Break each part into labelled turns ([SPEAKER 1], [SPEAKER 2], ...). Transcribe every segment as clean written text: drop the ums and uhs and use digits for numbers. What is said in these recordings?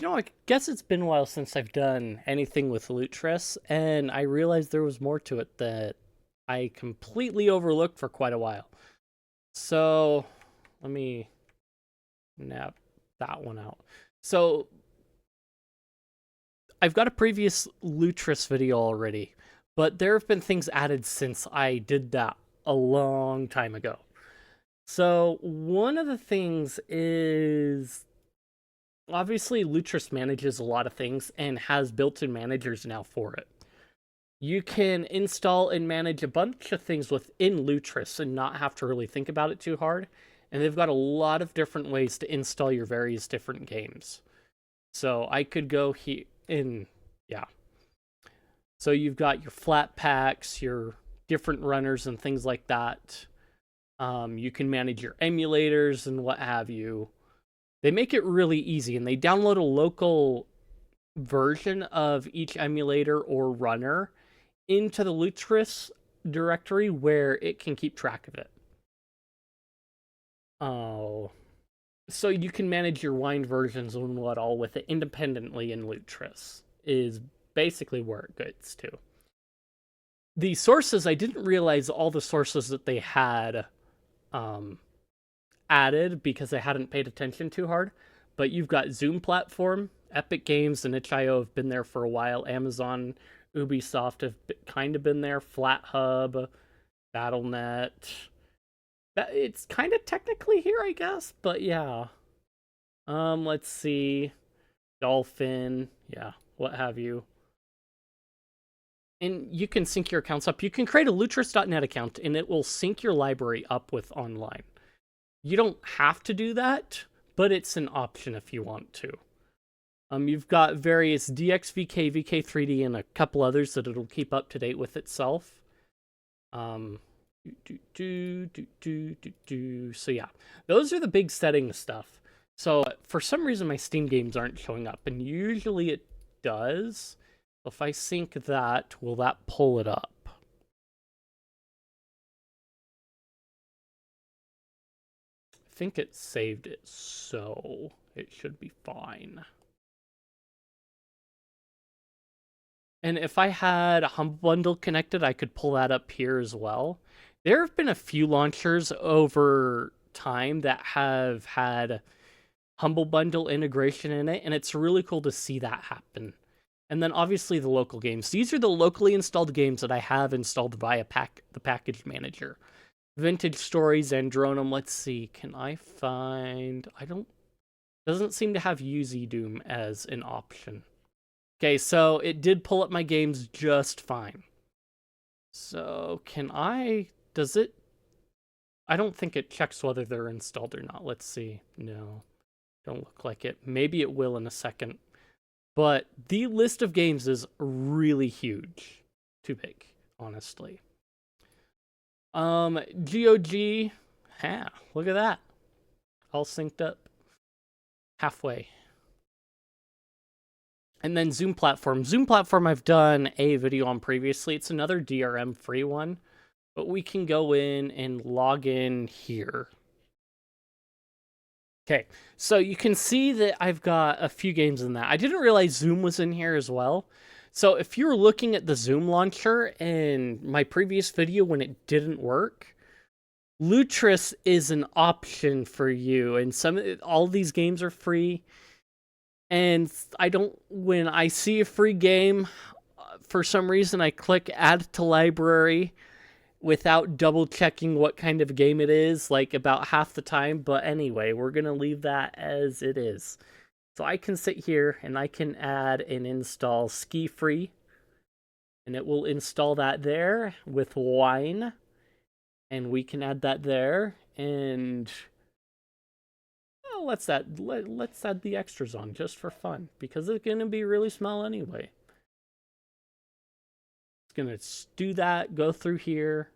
[SPEAKER 1] I guess it's been a while since I've done anything with Lutris, and I realized there was more to it that I completely overlooked for quite a while. So, let me nap that one out. So, I've got a previous Lutris video already, but there have been things added since I did that a long time ago. So, one of the things is obviously Lutris manages a lot of things and has built-in managers now for it. You can install and manage a bunch of things within Lutris and not have to really think about it too hard. And they've got a lot of different ways to install your various different games. So I could go here in, yeah. So you've got your flat packs, your different runners and things like that. You can manage your emulators and what have you. They make it really easy, and they download a local version of each emulator or runner into the Lutris directory where it can keep track of it. Oh. So you can manage your wine versions and what all with it independently in Lutris, is basically where it gets to. The sources, I didn't realize all the sources that they had added because I hadn't paid attention too hard. But you've got Zoom Platform, Epic Games, and itch.io have been there for a while. Amazon, Ubisoft have kind of been there. FlatHub, BattleNet. It's kind of technically here, I guess, but yeah. Let's see. Dolphin, yeah, what have you. And you can sync your accounts up. You can create a Lutris.net account, and it will sync your library up with online. You don't have to do that, but it's an option if you want to. You've got various DXVK, VK3D, and a couple others that it'll keep up to date with itself. So yeah, those are the big setting stuff. So for some reason my Steam games aren't showing up, and usually it does. If I sync that, will that pull it up? I think it saved it, so it should be fine. And if I had a Humble Bundle connected, I could pull that up here as well. There have been a few launchers over time that have had Humble Bundle integration in it, and it's really cool to see that happen. And then obviously the local games. These are the locally installed games that I have installed via the package manager. Vintage Stories, Andronum. Let's see. Can I find... Doesn't seem to have UZ Doom as an option. Okay, so it did pull up my games just fine. So can I... Does it... I don't think it checks whether they're installed or not. Let's see. No. Don't look like it. Maybe it will in a second. But the list of games is really huge. Too big, honestly. GOG. Yeah, look at that. All synced up. Halfway. And then Zoom Platform. Zoom Platform I've done a video on previously. It's another DRM-free one. But we can go in and log in here. Okay, so you can see that I've got a few games in that. I didn't realize Zoom was in here as well. So if you're looking at the Zoom launcher in my previous video when it didn't work, Lutris is an option for you. And all these games are free. And when I see a free game, for some reason I click add to library without double checking what kind of game it is, like about half the time. But anyway, we're going to leave that as it is. So I can sit here and I can add and install Ski Free. And it will install that there with wine. And we can add that there. And well, let's add the extras on just for fun, because it's going to be really small anyway. It's going to do that, go through here.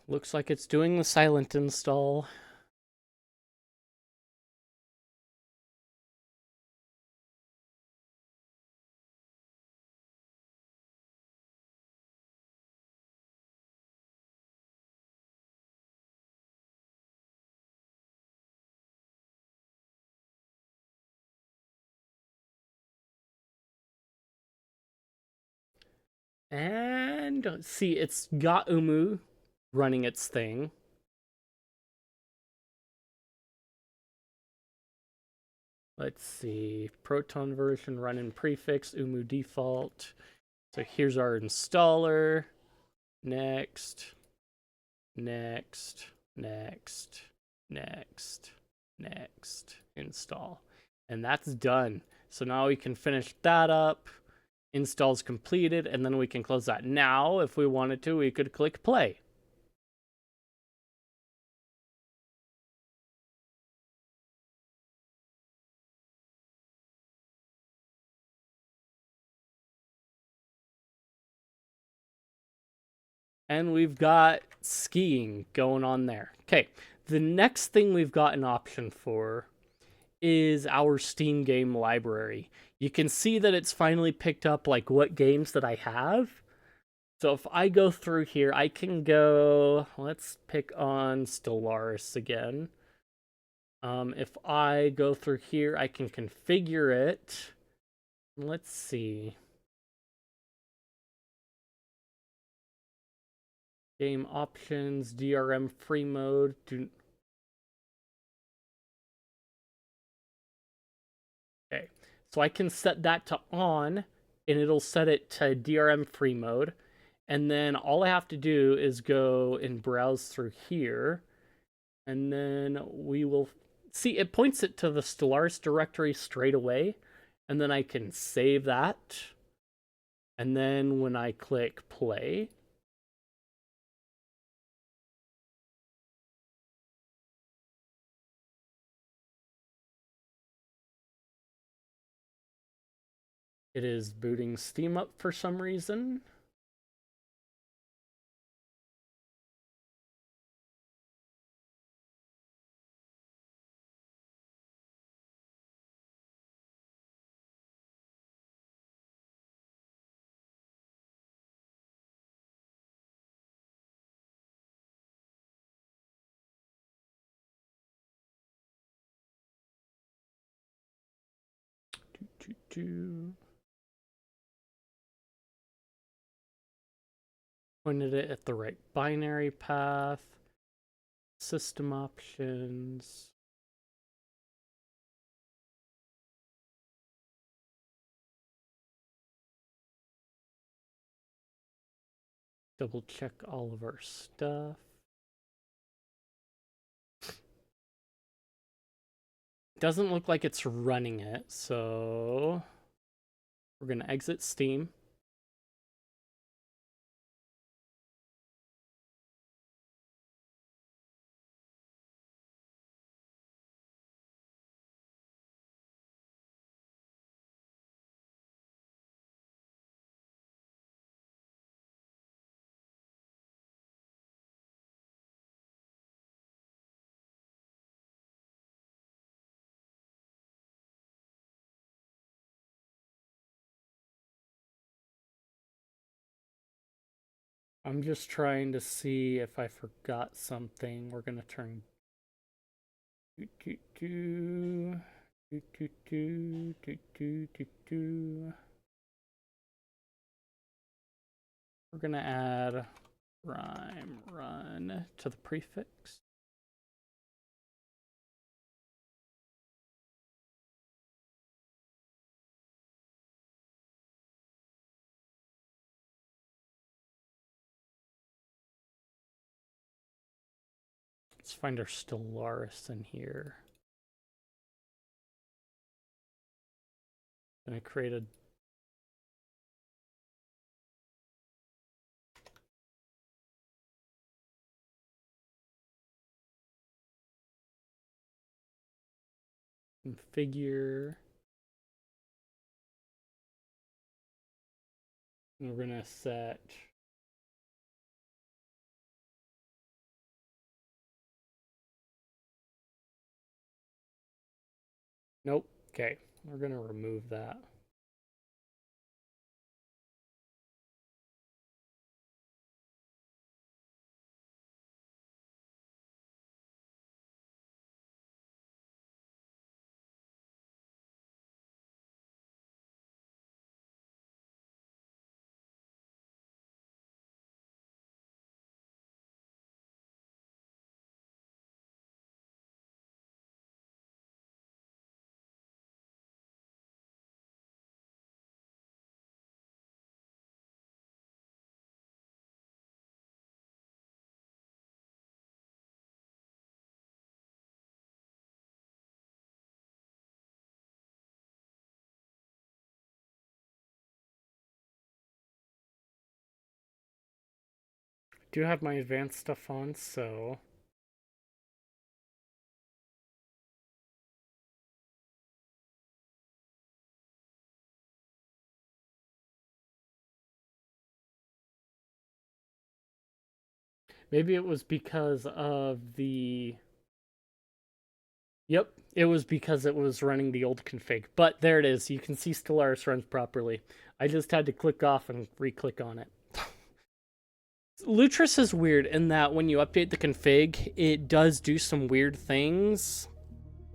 [SPEAKER 1] Looks like it's doing the silent install. And see, it's got Umu running its thing. Let's see, Proton version, run in prefix, Umu default. So here's our installer. Next, next, next, next, next, install. And that's done. So now we can finish that up. Install's completed, and then we can close that. Now, if we wanted to, we could click play. And we've got skiing going on there. Okay, the next thing we've got an option for is our Steam game library. You can see that it's finally picked up like what games that I have. So if I go through here, I can go, let's pick on Stellaris again. If I go through here, I can configure it. Let's see. Game options, DRM-free mode. Okay, so I can set that to on, and it'll set it to DRM-free mode. And then all I have to do is go and browse through here, and then we will see it points it to the Stellaris directory straight away, and then I can save that. And then when I click play, it is booting Steam up for some reason. Pointed it at the right binary path. System options. Double check all of our stuff. Doesn't look like it's running it, so we're gonna exit Steam. I'm just trying to see if I forgot something. We're gonna turn we're gonna add rhyme run to the prefix. Let's find our Stellaris in here. Gonna create a configure. And we're gonna set nope. Okay, we're gonna remove that. do have my advanced stuff on, so... Maybe it was because of the... Yep, it was because it was running the old config. But there it is. You can see Stellaris runs properly. I just had to click off and re-click on it. Lutris is weird in that when you update the config, it does do some weird things.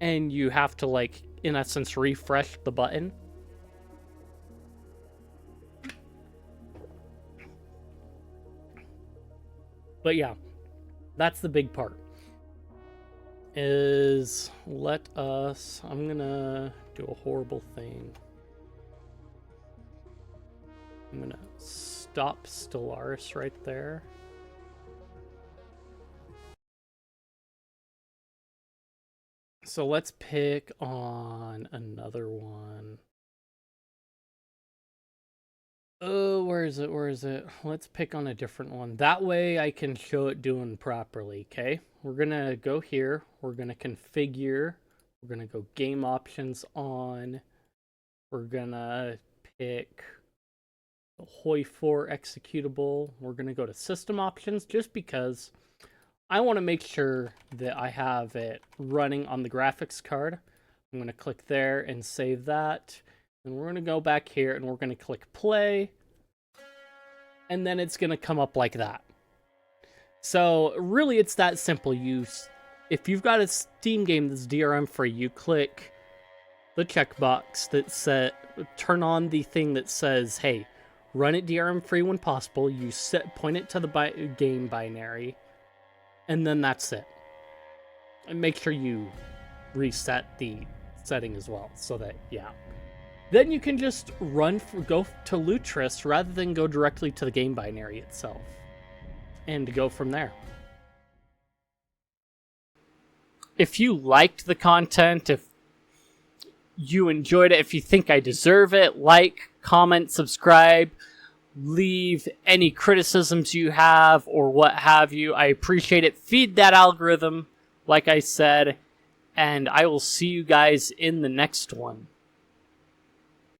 [SPEAKER 1] And you have to, like, in essence, refresh the button. But yeah, that's the big part. Is I'm gonna do a horrible thing. I'm gonna stop Stellaris right there. So let's pick on another one. Oh, where is it? Let's pick on a different one. That way I can show it doing properly, okay? We're gonna go here. We're gonna configure. We're gonna go game options on. We're gonna pick the Hoi4 executable. We're gonna go to system options just because I want to make sure that I have it running on the graphics card. I'm gonna click there and save that. And we're going to go back here and we're going to click play. And then it's going to come up like that. So really it's that simple. If you've got a Steam game that's DRM-free, you click the checkbox that turn on the thing that says, hey, run it DRM-free when possible. You point it to the game binary. And then that's it. And make sure you reset the setting as well. So that, yeah. Then you can just go to Lutris rather than go directly to the game binary itself. And go from there. If you liked the content, if you enjoyed it, if you think I deserve it, like, comment, subscribe, leave any criticisms you have or what have you. I appreciate it. Feed that algorithm, like I said, and I will see you guys in the next one.